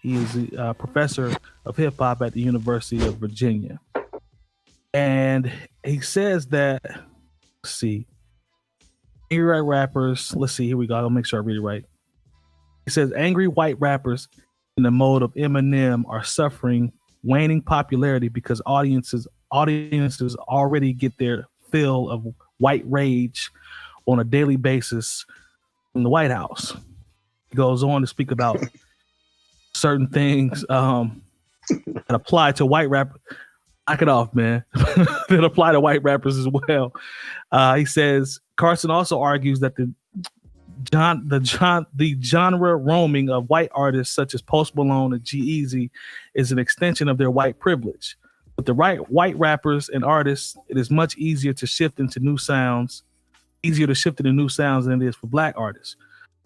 He is a professor of hip hop at the University of Virginia. And he says that, let's see, angry white rappers, let's see, here we go. I'll make sure I read it right. He says, angry white rappers in the mode of Eminem are suffering waning popularity because audiences already get their fill of white rage on a daily basis in the White House. He goes on to speak about certain things that apply to white rappers. Knock it off, man. That apply to white rappers as well. He says Carson also argues that the genre roaming of white artists such as Post Malone and G-Eazy is an extension of their white privilege. With the white rappers and artists, it is much easier to shift into new sounds, than it is for black artists.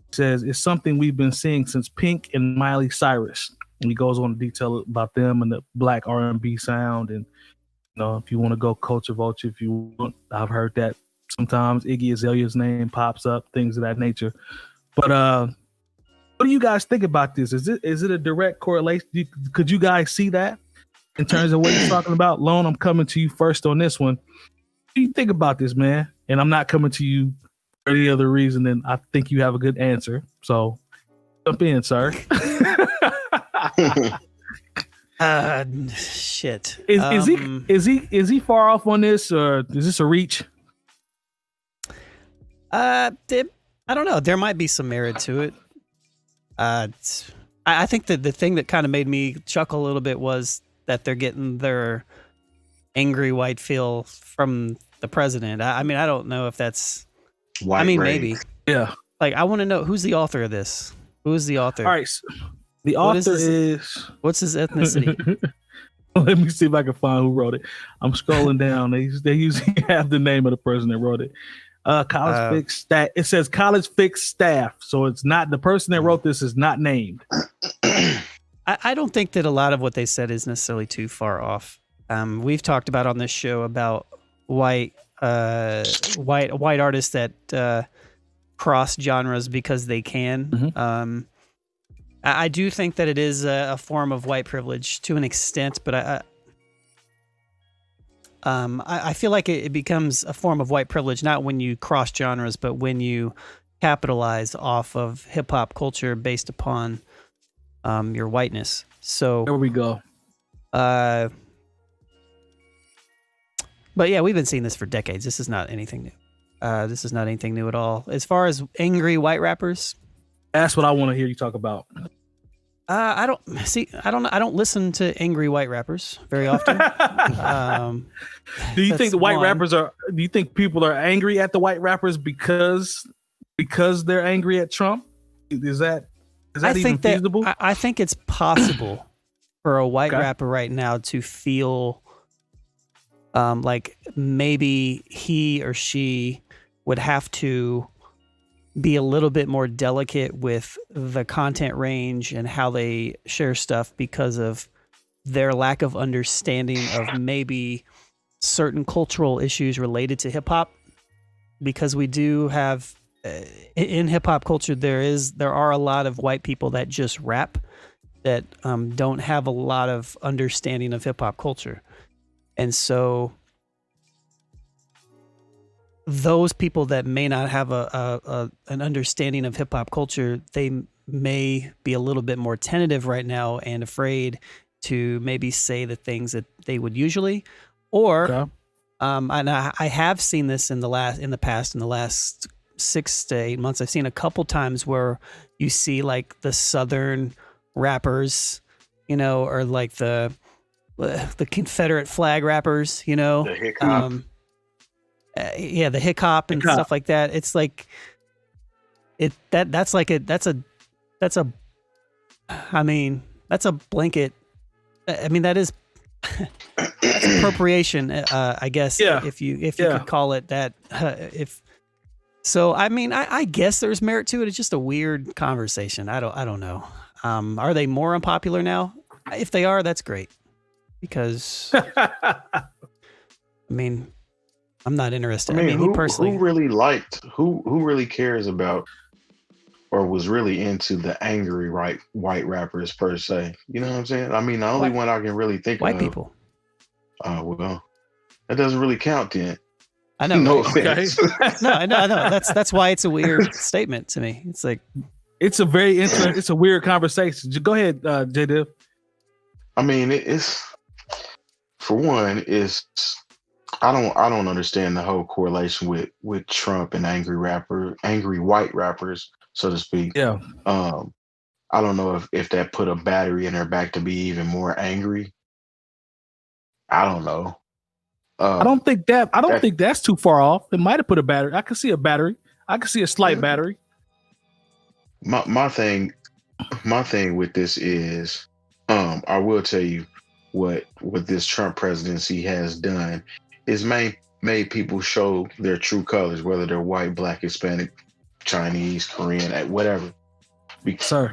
He says it's something we've been seeing since Pink and Miley Cyrus. And he goes on to detail about them and the black R&B sound. And, you know, if you want to go 𝐀𝐁 if you want, I've heard that sometimes Iggy Azalea's name pops up, things of that nature. But what do you guys think about this? Is it a direct correlation? Could you guys see that in terms of what you're talking about? Lone, I'm coming to you first on this one. What do you think about this, man? And I'm not coming to you for any other reason than I think you have a good answer. So jump in, sir. Shit. Is he far off on this, or is this a reach? I don't know. There might be some merit to it. I think that the thing that kind of made me chuckle a little bit was that they're getting their angry white feel from the president. I mean, I don't know if that's white. Maybe. Yeah. Like, I want to know who's the author of this. Who is the author? All right. So the author is. What's his ethnicity? Let me see if I can find who wrote it. I'm scrolling down. They usually have the name of the person that wrote it. College Fix staff. It says College Fix staff, so it's not the person that wrote this is not named. I don't think that a lot of what they said is necessarily too far off. We've talked about on this show about white artists that cross genres because they can. Mm-hmm. I do think that it is a form of white privilege to an extent, but I feel like it becomes a form of white privilege not when you cross genres, but when you capitalize off of hip hop culture based upon your whiteness. So there we go. But yeah, we've been seeing this for decades. This is not anything new. This is not anything new at all. As far as angry white rappers, that's what I want to hear you talk about. I don't listen to angry white rappers very often. Do you think the white rappers are? Do you think people are angry at the white rappers because they're angry at Trump? Is that even feasible? I think it's possible for a white rapper right now to feel like maybe he or she would have to be a little bit more delicate with the content range and how they share stuff because of their lack of understanding of maybe certain cultural issues related to hip hop. Because we do have in hip hop culture, there are a lot of white people that just rap that don't have a lot of understanding of hip hop culture. And so those people that may not have an understanding of hip hop culture, they may be a little bit more tentative right now and afraid to maybe say the things that they would usually, or and I have seen this in the last 6 to 8 months. I've seen a couple times where you see like the Southern rappers, you know, or like the Confederate flag rappers, you know, the hip-hop. The hip hop and stuff like that. It's like that's a blanket. I mean, that is that's appropriation, I guess. Yeah. If you could call it that. I mean, I guess there's merit to it. It's just a weird conversation. I don't know. Are they more unpopular now? If they are, that's great. Because I mean, I'm not interested. I mean, me personally, who really cares about or was really into the angry white rappers per se. You know what I'm saying? I mean, the only one I can really think White of. people. Oh well, that doesn't really count then. I know. No right? offense. Okay. No, I know. That's why it's a weird statement to me. It's like It's a very interesting. It's a weird conversation. Go ahead, Jay Diff. I mean, it's for one, it's I don't understand the whole correlation with Trump and angry white rappers, so to speak. Yeah. I don't know if that put a battery in their back to be even more angry. I don't know. I don't think that's too far off. It might have put a battery. I could see a battery. I could see a slight battery. My thing with this is, I will tell you what this Trump presidency has done is made people show their true colors, whether they're white, black, Hispanic, Chinese, Korean, whatever,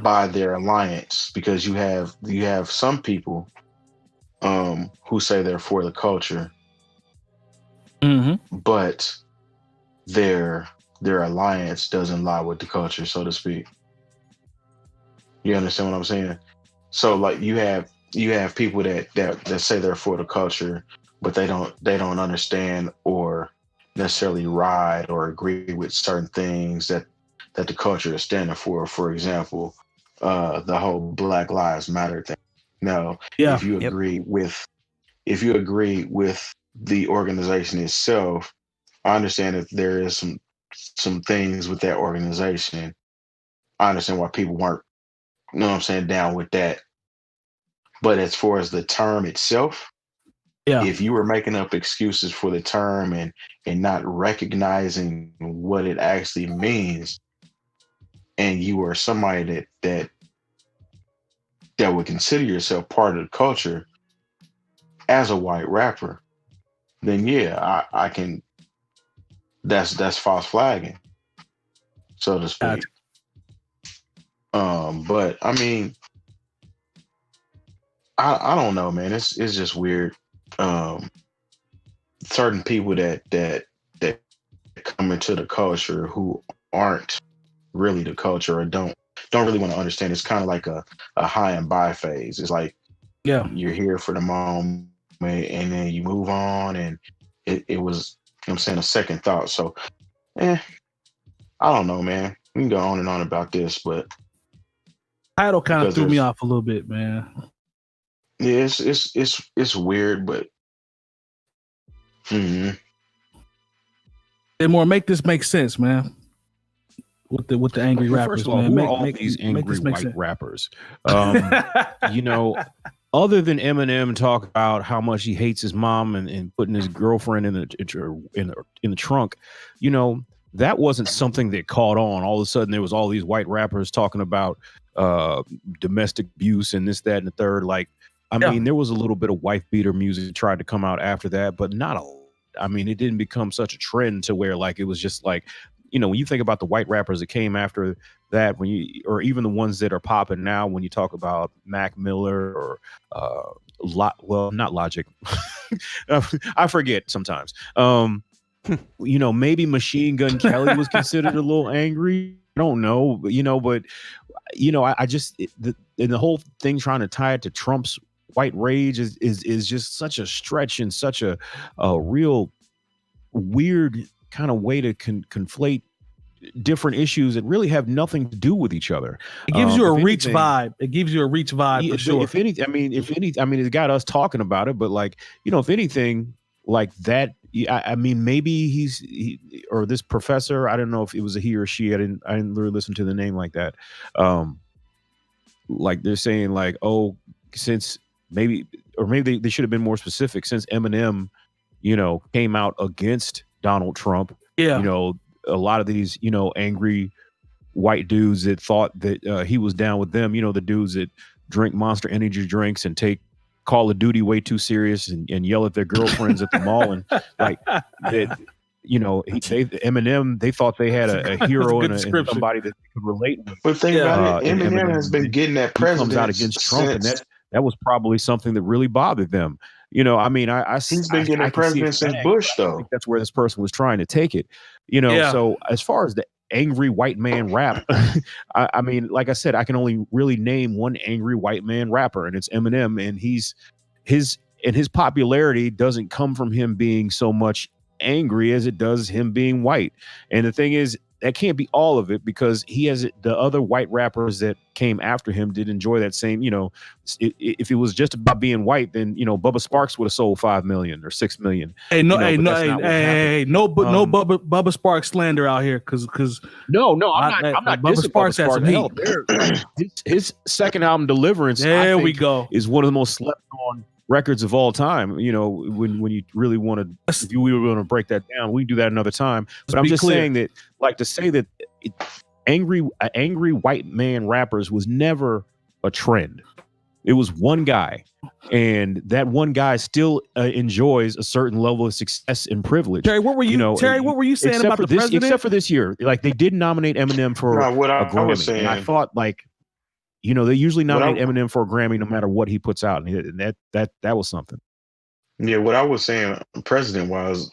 by their alliance. Because you have some people who say they're for the culture, but their alliance doesn't lie with the culture, so to speak. You understand what I'm saying? So like you have people that say they're for the culture, but they don't understand or necessarily ride or agree with certain things that the culture is standing for. For example, the whole Black Lives Matter thing. Now, if you agree with the organization itself, I understand that there is some things with that organization. I understand why people weren't, you know what I'm saying, down with that. But as far as the term itself, if you were making up excuses for the term and not recognizing what it actually means, and you are somebody that would consider yourself part of the culture as a white rapper, then yeah, I can. That's false flagging, so to speak. But I mean, I don't know, man. It's just weird. Certain people that come into the culture who aren't really the culture or don't really want to understand. It's kind of like a high and by phase. It's like you're here for the moment and then you move on, and it was, you know what I'm saying, a second thought. So I don't know, man. We can go on and on about this, but title kind of threw me off a little bit, man. Yeah, it's weird, but Then more make this make sense, man. With the angry rappers, first of all, man. who are all these angry white sense. rappers? You know, other than Eminem talk about how much he hates his mom and putting his girlfriend in the trunk, you know, that wasn't something that caught on. All of a sudden, there was all these white rappers talking about domestic abuse and this, that, and the third. Like, I mean, there was a little bit of wife beater music that tried to come out after that, but not a. I mean, it didn't become such a trend to where like it was just like, you know, when you think about the white rappers that came after that, or even the ones that are popping now, when you talk about Mac Miller or not Logic, I forget sometimes. You know, maybe Machine Gun Kelly was considered a little angry. I don't know, but you know, I just the whole thing trying to tie it to Trump's white rage is just such a stretch and such a real weird kind of way to conflate different issues that really have nothing to do with each other. It gives you a reach vibe. It gives you a reach vibe for sure. If it got us talking about it, but like, you know, if anything like that, I mean, maybe or this professor, I don't know if it was a he or she. I didn't really listen to the name like that. Like they're saying like, oh, since maybe they should have been more specific, since Eminem, you know, came out against Donald Trump. You know, a lot of these, you know, angry white dudes that thought that he was down with them, you know, the dudes that drink Monster Energy drinks and take Call of Duty way too serious and yell at their girlfriends at the mall and like that, you know, Eminem, they thought they had a hero and somebody that they could relate with. But think about it, Eminem has been getting that president. He comes out against Trump, and that was probably something that really bothered them. You know, I mean, he's been getting a president since Bush, though. I think that's where this person was trying to take it. You know, so as far as the angry white man rap. I mean, like I said, I can only really name one angry white man rapper, and it's Eminem. And his popularity doesn't come from him being so much angry as it does him being white. And the thing is, that can't be all of it, because he has the other white rappers that came after him did enjoy that same, if it was just about being white, then, Bubba Sparks would have sold 5 million or 6 million. No Bubba Sparks slander out here, because no, I'm not Bubba dissing Sparks has some heat. His second album, Deliverance, there we go, is one of the most slept on records of all time. When you really want to, if we were going to break that down, we can do that another time. But I'm just saying that, like, to say that angry white man rappers was never a trend. It was one guy, and that one guy still enjoys a certain level of success and privilege. Terry, what were you saying about the president? Except for this year, like, they did nominate Eminem for a Grammy, and I thought, like, they usually nominate Eminem for a Grammy no matter what he puts out, and that was something. Yeah, what I was saying, president-wise,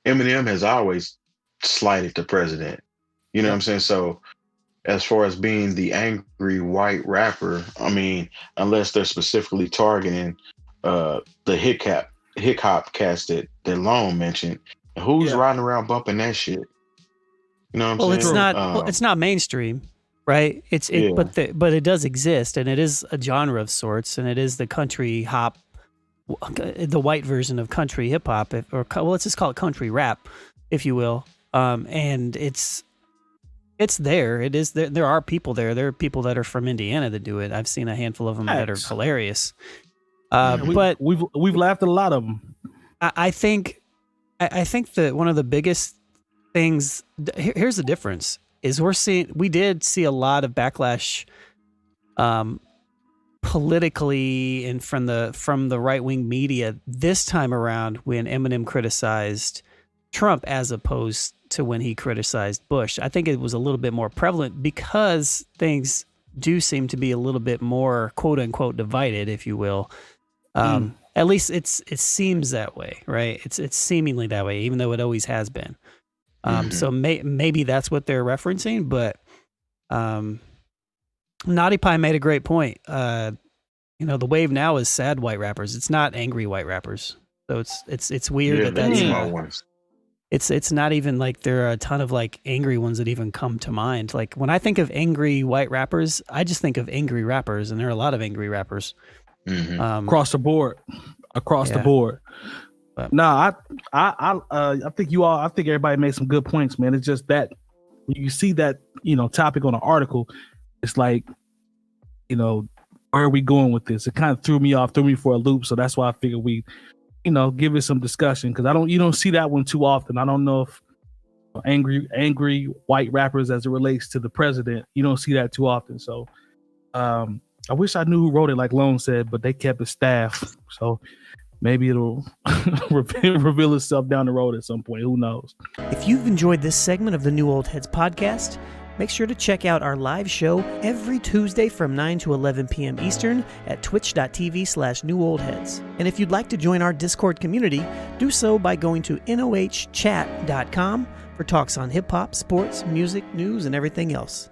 Eminem has always slighted the president. You know what I'm saying? So, as far as being the angry white rapper, I mean, unless they're specifically targeting the hip hop cast that Lone mentioned, who's riding around bumping that shit? You know what I'm saying? It's not mainstream. Right. But it does exist, and it is a genre of sorts, and it is the country hop, the white version of country hip hop, let's just call it country rap, if you will. And it's there. It is there. There are people there. There are people that are from Indiana that do it. I've seen a handful of them that are hilarious. But we've laughed at a lot of them. I think that one of the biggest things, here's the difference, is we did see a lot of backlash politically and from the right-wing media this time around when Eminem criticized Trump as opposed to when he criticized Bush. I think it was a little bit more prevalent because things do seem to be a little bit more quote-unquote divided, if you will. At least it seems that way, right? It's seemingly that way, even though it always has been. So maybe that's what they're referencing, but Naughty Pie made a great point. The wave now is sad white rappers. It's not angry white rappers. So it's weird it's not even like there are a ton of like angry ones that even come to mind. Like when I think of angry white rappers, I just think of angry rappers, and there are a lot of angry rappers across the board. The board. But I think everybody made some good points, man. It's just that when you see that, topic on an article, it's like, where are we going with this? It kind of threw me for a loop. So that's why I figured we, give it some discussion, because you don't see that one too often. I don't know if angry white rappers as it relates to the president, you don't see that too often. So I wish I knew who wrote it, like Lone said, but they kept it staff. So maybe it'll reveal itself down the road at some point. Who knows? If you've enjoyed this segment of the New Old Heads podcast, make sure to check out our live show every Tuesday from 9 to 11 p.m. Eastern at twitch.tv/newoldheads. And if you'd like to join our Discord community, do so by going to nohchat.com for talks on hip-hop, sports, music, news, and everything else.